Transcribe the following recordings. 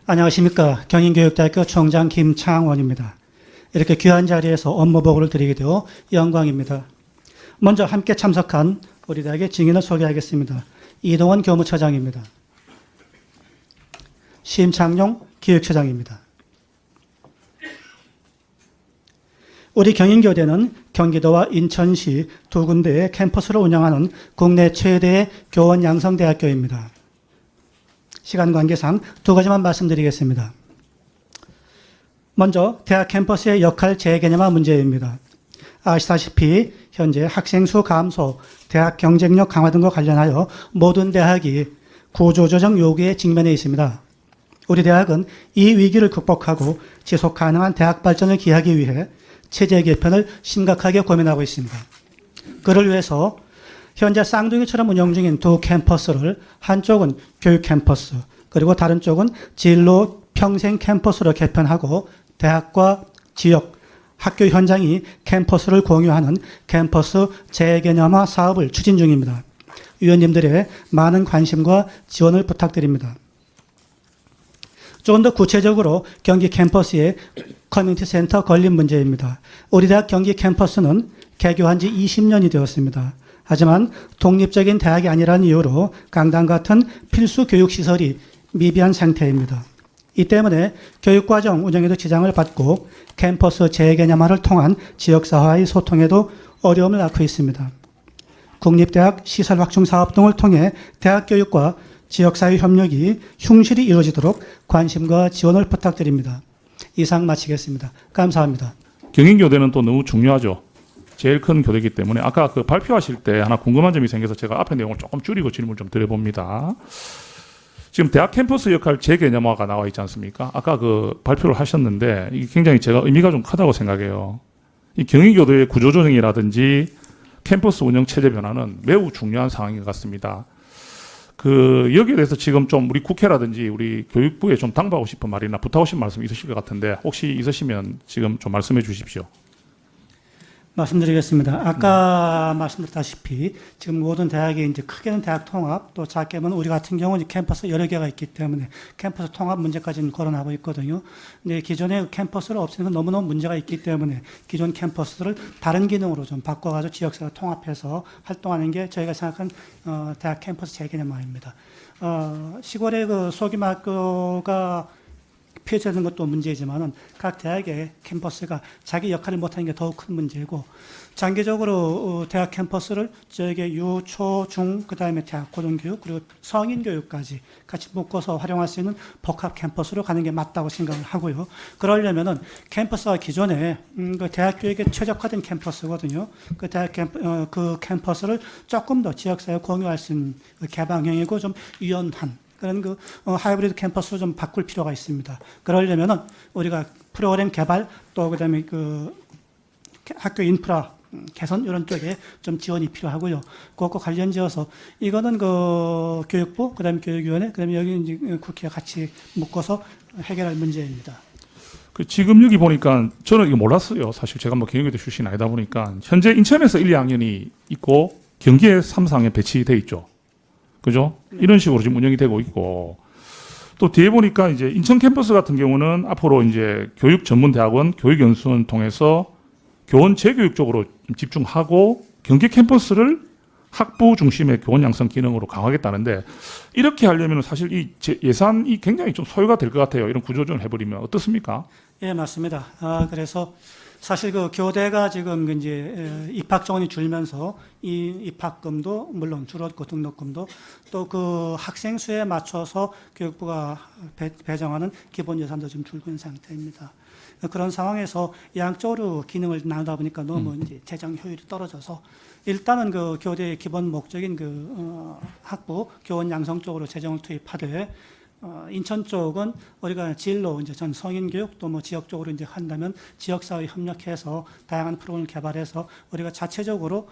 안녕하십니까. 경인교육대학교 총장 김창원입니다. 이렇게 귀한 자리에서 업무 보고를 드리게 되어 영광입니다. 먼저 함께 참석한 우리 대학의 증인을 소개하겠습니다. 이동원 교무처장입니다. 심창용 기획처장입니다. 우리 경인교대는 경기도와 인천시 두 군데의 캠퍼스를 운영하는 국내 최대의 교원 양성대학교입니다. 시간 관계상 두 가지만 말씀드리겠습니다. 먼저 대학 캠퍼스의 역할 재개념화 문제입니다. 아시다시피 현재 학생 수 감소, 대학 경쟁력 강화 등과 관련하여 모든 대학이 구조조정 요구에 직면해 있습니다. 우리 대학은 이 위기를 극복하고 지속 가능한 대학 발전을 기하기 위해 체제 개편을 심각하게 고민하고 있습니다. 그를 위해서 현재 쌍둥이처럼 운영 중인 두 캠퍼스를 한쪽은 교육 캠퍼스, 그리고 다른 쪽은 진로 평생 캠퍼스로 개편하고 대학과 지역, 학교 현장이 캠퍼스를 공유하는 캠퍼스 재개념화 사업을 추진 중입니다. 위원님들의 많은 관심과 지원을 부탁드립니다. 조금 더 구체적으로 경기 캠퍼스의 커뮤니티 센터 건립 문제입니다. 우리 대학 경기 캠퍼스는 개교한 지 20년이 되었습니다. 하지만 독립적인 대학이 아니라는 이유로 강당 같은 필수 교육시설이 미비한 상태입니다. 이 때문에 교육과정 운영에도 지장을 받고 캠퍼스 재개념화를 통한 지역사회의 소통에도 어려움을 낳고 있습니다. 국립대학 시설 확충 사업 등을 통해 대학 교육과 지역사회 협력이 흉실이 이루어지도록 관심과 지원을 부탁드립니다. 이상 마치겠습니다. 감사합니다. 경인교대는 또 너무 중요하죠. 제일 큰 교대이기 때문에 아까 그 발표하실 때 하나 궁금한 점이 생겨서 제가 앞에 내용을 조금 줄이고 질문 좀 드려봅니다. 지금 대학 캠퍼스 역할 재개념화가 나와 있지 않습니까? 아까 그 발표를 하셨는데 이게 굉장히 제가 의미가 좀 크다고 생각해요. 이 경인교대의 구조조정이라든지 캠퍼스 운영 체제 변화는 매우 중요한 상황인 것 같습니다. 여기에 대해서 지금 좀 우리 국회라든지 우리 교육부에 좀 당부하고 싶은 말이나 부탁하고 싶은 말씀 있으실 것 같은데 혹시 있으시면 지금 좀 말씀해 주십시오. 말씀드리겠습니다. 아까 말씀드렸다시피 지금 모든 대학이 이제 크게는 대학 통합, 또 작게는 우리 같은 경우는 캠퍼스 여러 개가 있기 때문에 캠퍼스 통합 문제까지는 거론하고 있거든요. 근데 기존의 캠퍼스를 없애는 건 너무너무 문제가 있기 때문에 기존 캠퍼스를 다른 기능으로 좀 바꿔가지고 지역사회 통합해서 활동하는 게 저희가 생각한 대학 캠퍼스 재개념화입니다. 시골의 그 소규모학교가 폐쇄되는 것도 문제지만은 각 대학의 캠퍼스가 자기 역할을 못하는 게 더욱 큰 문제고, 장기적으로 대학 캠퍼스를 저에게 유, 초, 중, 그 다음에 대학 고등교육, 그리고 성인 교육까지 같이 묶어서 활용할 수 있는 복합 캠퍼스로 가는 게 맞다고 생각을 하고요. 그러려면은 캠퍼스가 기존에 그 대학 교육에 최적화된 캠퍼스거든요. 그 캠퍼스를 조금 더 지역사회 공유할 수 있는 개방형이고 좀 유연한 그런 하이브리드 캠퍼스로 좀 바꿀 필요가 있습니다. 그러려면은 우리가 프로그램 개발 또 그다음에 학교 인프라 개선 이런 쪽에 좀 지원이 필요하고요. 그것과 관련지어서 이거는 교육부, 그다음에 교육위원회, 그다음에 여기 이제 국회와 같이 묶어서 해결할 문제입니다. 지금 여기 보니까 저는 이거 몰랐어요. 사실 제가 경영교대 출신 아니다 보니까 현재 인천에서 1, 2학년이 있고 경기에 3, 4학년 배치돼 있죠. 그죠? 이런 식으로 지금 운영이 되고 있고, 또 뒤에 보니까 이제 인천 캠퍼스 같은 경우는 앞으로 이제 교육 전문 대학원, 교육연수원 통해서 교원 재교육 쪽으로 집중하고 경기 캠퍼스를 학부 중심의 교원 양성 기능으로 강화하겠다는데, 이렇게 하려면 사실 이 예산이 굉장히 좀 소요가 될 것 같아요. 이런 구조조정을 해버리면 어떻습니까? 예, 맞습니다. 그래서 사실 교대가 지금 이제 입학 정원이 줄면서 이 입학금도 물론 줄었고 등록금도 또 학생 수에 맞춰서 교육부가 배정하는 기본 예산도 지금 줄고 있는 상태입니다. 그런 상황에서 양쪽으로 기능을 나누다 보니까 너무 이제 재정 효율이 떨어져서 일단은 교대의 기본 목적인 학부 교원 양성 쪽으로 재정을 투입하되, 인천 쪽은 우리가 진로 이제 전 성인 교육 또 지역 쪽으로 이제 한다면 지역사회 협력해서 다양한 프로그램을 개발해서 우리가 자체적으로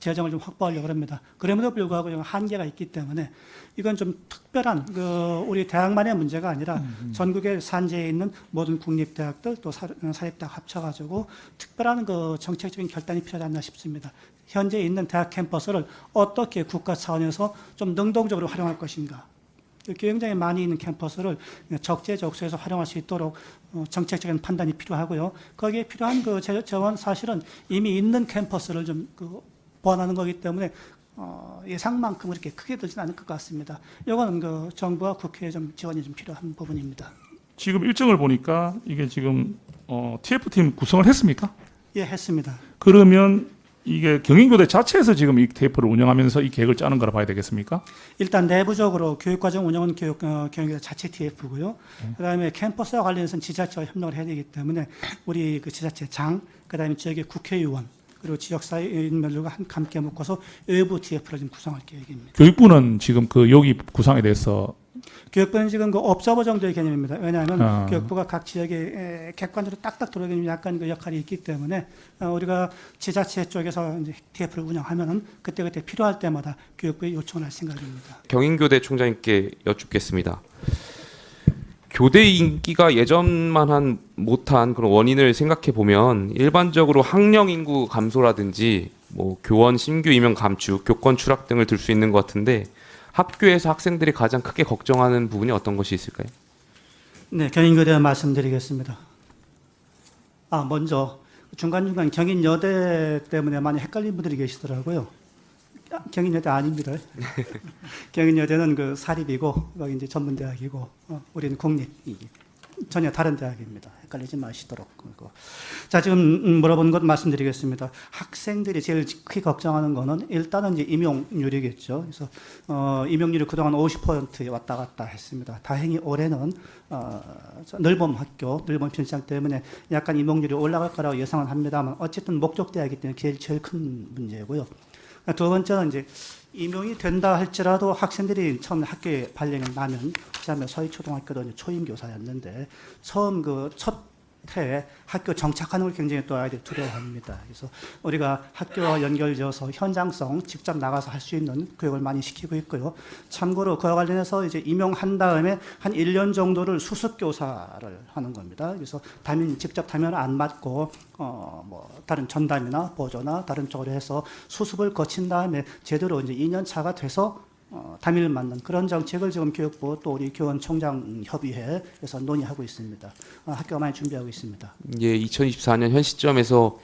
재정을 좀 확보하려고 합니다. 그럼에도 불구하고 좀 한계가 있기 때문에 이건 좀 특별한 우리 대학만의 문제가 아니라 전국의 산지에 있는 모든 국립대학들 또 사립대학 합쳐가지고 특별한 정책적인 결단이 필요하지 않나 싶습니다. 현재 있는 대학 캠퍼스를 어떻게 국가 차원에서 좀 능동적으로 활용할 것인가. 굉장히 많이 있는 캠퍼스를 적재적소에서 활용할 수 있도록 정책적인 판단이 필요하고요. 거기에 필요한 재원 사실은 이미 있는 캠퍼스를 좀 보완하는 거기 때문에 예상만큼 그렇게 크게 들지는 않을 것 같습니다. 이거는 정부와 국회에 좀 지원이 좀 필요한 부분입니다. 지금 일정을 보니까 이게 지금 TF팀 구성을 했습니까? 예, 했습니다. 그러면 이게 경인교대 자체에서 지금 이 TF를 운영하면서 이 계획을 짜는 거라 봐야 되겠습니까? 일단 내부적으로 교육과정 운영은 교육교대 자체 TF고요. 그다음에 캠퍼스와 관련해서는 지자체와 협력을 해야 되기 때문에 우리 지자체 장, 그다음에 지역의 국회의원 그리고 지역사회 인물들과 함께 묶어서 외부 TF를 좀 구성할 계획입니다. 교육부는 지금 여기 구상에 대해서 교육부는 지금 업저버 정도의 개념입니다. 왜냐하면 교육부가 각 지역에 객관적으로 딱딱 들어오는 약간 역할이 있기 때문에 우리가 지자체 쪽에서 이제 TF를 운영하면은 그때그때 필요할 때마다 교육부에 요청을 할 생각입니다. 경인교대 총장님께 여쭙겠습니다. 교대 인기가 예전만한 못한 그런 원인을 생각해 보면 일반적으로 학령 인구 감소라든지 뭐 교원 신규 임용 감축, 교권 추락 등을 들 수 있는 것 같은데 학교에서 학생들이 가장 크게 걱정하는 부분이 어떤 것이 있을까요? 네, 경인교대 말씀드리겠습니다. 먼저 중간중간 경인여대 때문에 많이 헷갈린 분들이 계시더라고요. 경인여대 아닙니다. 경인여대는 사립이고 여기 이제 전문대학이고 우리는 국립 전혀 다른 대학입니다. 헷갈리지 마시도록. 자, 지금 물어본 것 말씀드리겠습니다. 학생들이 제일 크게 걱정하는 거는 일단은 이제 임용률이겠죠. 그래서 임용률이 그동안 50%에 왔다 갔다 했습니다. 다행히 올해는 늘봄 편성 때문에 약간 임용률이 올라갈 거라고 예상은 합니다만 어쨌든 목적 대학이기 때문에 제일 큰 문제고요. 두 번째는 이제 임용이 된다 할지라도 학생들이 처음 학교에 발령이 나면 그다음에 서희초등학교도 이제 초임교사였는데 처음 첫 해에 학교 정착하는 걸 굉장히 또 아이들이 두려워합니다. 그래서 우리가 학교와 연결지어서 현장성 직접 나가서 할 수 있는 교육을 많이 시키고 있고요. 참고로 그와 관련해서 이제 임용한 다음에 한 1년 정도를 수습교사를 하는 겁니다. 그래서 직접 담임을 안 맡고 다른 전담이나 보조나 다른 쪽으로 해서 수습을 거친 다음에 제대로 이제 2년 차가 돼서 담임을 맡는 그런 정책을 지금 교육부 또 우리 교원총장 협의회에서 논의하고 있습니다. 학교가 많이 준비하고 있습니다. 예, 2024년 현 시점에서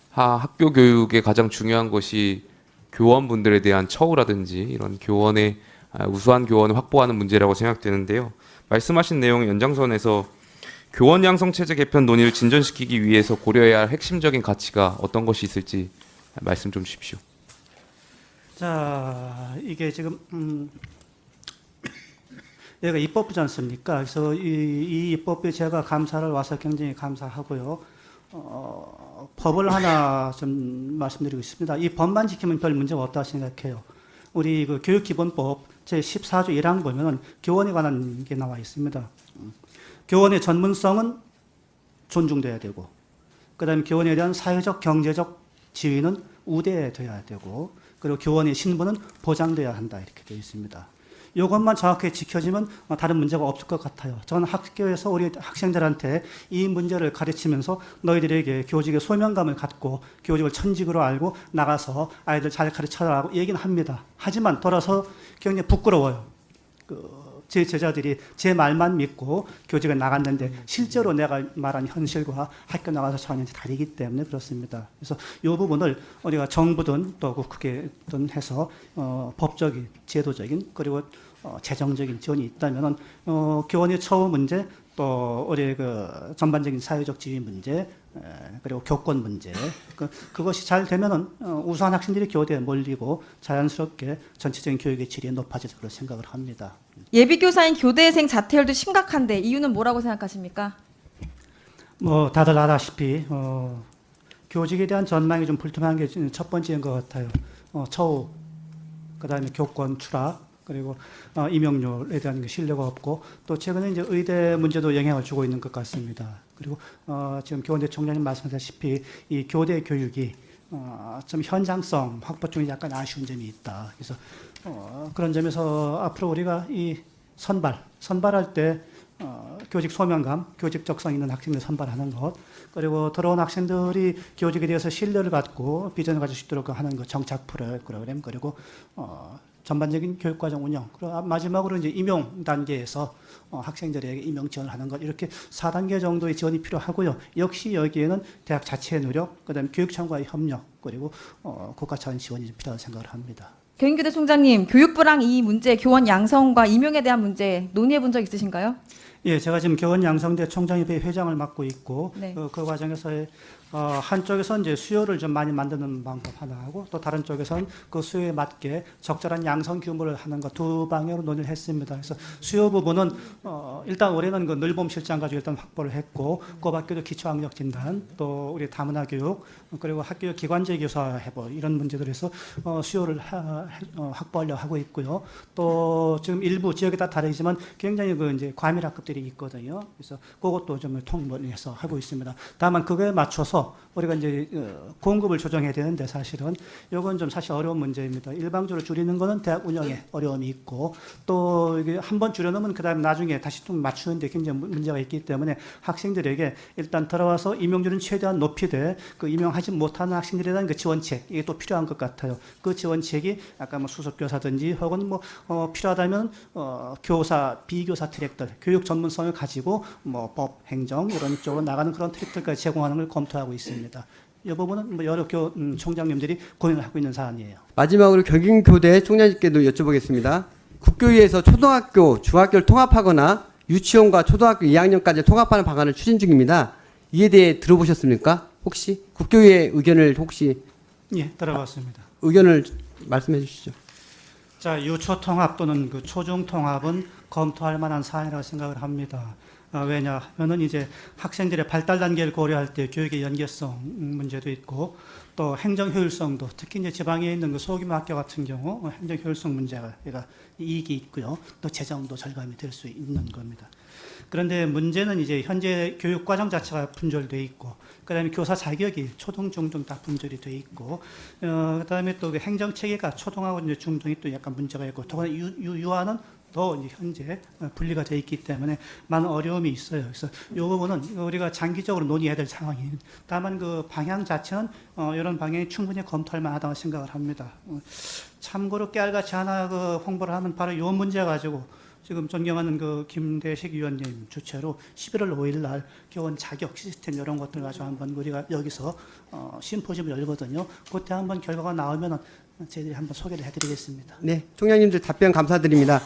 학교 교육의 가장 중요한 것이 교원분들에 대한 처우라든지 이런 우수한 교원을 확보하는 문제라고 생각되는데요. 말씀하신 내용의 연장선에서 교원 양성 체제 개편 논의를 진전시키기 위해서 고려해야 할 핵심적인 가치가 어떤 것이 있을지 말씀 좀 주십시오. 자, 이게 지금 여기가 입법부지 않습니까? 그래서 이 입법부에 제가 감사를 와서 굉장히 감사하고요. 법을 하나 좀 말씀드리고 싶습니다. 이 법만 지키면 별 문제가 없다고 생각해요. 우리 교육기본법 제14조 1항 보면은 교원에 관한 게 나와 있습니다. 교원의 전문성은 존중돼야 되고, 그다음에 교원에 대한 사회적, 경제적 지위는 우대돼야 되고, 그리고 교원의 신분은 보장돼야 한다 이렇게 되어 있습니다. 이것만 정확하게 지켜지면 다른 문제가 없을 것 같아요. 저는 학교에서 우리 학생들한테 이 문제를 가르치면서 너희들에게 교직의 소명감을 갖고 교직을 천직으로 알고 나가서 아이들 잘 가르쳐라고 얘기는 합니다. 하지만 돌아서 굉장히 부끄러워요. 제 제자들이 제 말만 믿고 교직에 나갔는데 실제로 내가 말한 현실과 학교 나가서 전혀 다르기 때문에 그렇습니다. 그래서 이 부분을 우리가 정부든 또 국회든 해서 법적인, 제도적인 그리고 재정적인 지원이 있다면은 교원의 처우 문제 또 우리 전반적인 사회적 지위 문제 그리고 교권 문제 그것이 잘 되면은 우수한 학생들이 교대에 몰리고 자연스럽게 전체적인 교육의 질이 높아질 거로 생각을 합니다. 예비교사인 교대생 자퇴율도 심각한데 이유는 뭐라고 생각하십니까? 다들 아다시피 교직에 대한 전망이 좀 불투명한 게 첫 번째인 것 같아요. 처우, 그다음에 교권 추락, 그리고 임용률에 대한 신뢰가 없고 또 최근에 이제 의대 문제도 영향을 주고 있는 것 같습니다. 그리고 지금 교원대 총장님 말씀하셨다시피 이 교대 교육이 좀 현장성 확보 중에 약간 아쉬운 점이 있다. 그래서 그런 점에서 앞으로 우리가 이 선발할 때 교직 소명감, 교직적성 있는 학생들 선발하는 것, 그리고 들어온 학생들이 교직에 대해서 신뢰를 갖고 비전을 가질 수 있도록 하는 것, 정착 프로그램, 그리고 전반적인 교육과정 운영, 그리고 마지막으로 이제 임용 단계에서 학생들에게 임용 지원을 하는 것, 이렇게 4단계 정도의 지원이 필요하고요. 역시 여기에는 대학 자체의 노력, 그다음에 교육청과의 협력, 그리고 국가 차원 지원이 좀 필요하다고 생각을 합니다. 경인교대 총장님, 교육부랑 이 문제, 교원 양성과 임용에 대한 문제 논의해 본 적 있으신가요? 예, 제가 지금 교원 양성대 총장협회 회장을 맡고 있고 네. 그 과정에서 한쪽에서 이제 수요를 좀 많이 만드는 방법 하나 하고 또 다른 쪽에서는 그 수요에 맞게 적절한 양성 규모를 하는 것 두 방향으로 논의를 했습니다. 그래서 수요 부분은 일단 올해는 그 늘봄 실장 가지고 일단 확보를 했고 그 밖에도 기초학력 진단 또 우리 다문화 교육 그리고 학교 기관제 교사 해보 이런 문제들에서 수요를 확보하려고 하고 있고요. 또 지금 일부 지역에 따라 다르지만 굉장히 그 이제 과밀 학급들이 있거든요. 그래서 그것도 좀 통보해서 하고 있습니다. 다만 그거에 맞춰서 우리가 이제 공급을 조정해야 되는데 사실은 이건 좀 사실 어려운 문제입니다. 일방적으로 줄이는 거는 대학 운영에 어려움이 있고 또 이게 한번 줄여놓으면 그다음 나중에 다시 좀 맞추는데 굉장히 문제가 있기 때문에 학생들에게 일단 들어와서 임용률은 최대한 높이되 그 임용하지 못하는 학생들에 대한 그 지원책 이게 또 필요한 것 같아요. 그 지원책이 아까 뭐 수석 교사든지 혹은 뭐 필요하다면 교사 비교사 트랙들 교육 전문성을 가지고 뭐 법 행정 이런 쪽으로 나가는 그런 트랙들까지 제공하는 걸 검토하고 있습니다. 이 부분은 뭐 여러 총장님들이 고민을 하고 있는 사안이에요. 마지막으로 경인교대 총장님께도 여쭤보겠습니다. 국교위에서 초등학교, 중학교를 통합하거나 유치원과 초등학교 2학년까지 통합하는 방안을 추진 중입니다. 이에 대해 들어보셨습니까? 혹시 국교위의 의견을 혹시 예, 들어봤습니다. 의견을 말씀해 주시죠. 자, 유초 통합 또는 그 초중 통합은 검토할 만한 사안이라고 생각을 합니다. 왜냐하면은 이제 학생들의 발달 단계를 고려할 때 교육의 연계성 문제도 있고 또 행정 효율성도 특히 이제 지방에 있는 그 소규모 학교 같은 경우 행정 효율성 문제가 이익이 있고요. 또 재정도 절감이 될 수 있는 겁니다. 그런데 문제는 이제 현재 교육 과정 자체가 분절돼 있고 그다음에 교사 자격이 초등, 중등 다 분절이 돼 있고 그다음에 또 그 행정 체계가 초등하고 이제 중등이 또 약간 문제가 있고 더구나 유아는 더 이제 현재 분리가 되어 있기 때문에 많은 어려움이 있어요. 그래서 이 부분은 우리가 장기적으로 논의해야 될 상황이에요. 다만 그 방향 자체는 이런 방향이 충분히 검토할 만하다고 생각을 합니다. 참고로 깨알같이 하나 그 홍보를 하면 바로 이 문제 가지고 지금 존경하는 그 김대식 위원님 주최로 11월 5일 날 교원 자격 시스템 이런 것들 가지고 한번 우리가 여기서 심포지엄을 열거든요. 그때 한번 결과가 나오면은 저희들이 한번 소개를 해드리겠습니다. 네, 총장님들 답변 감사드립니다.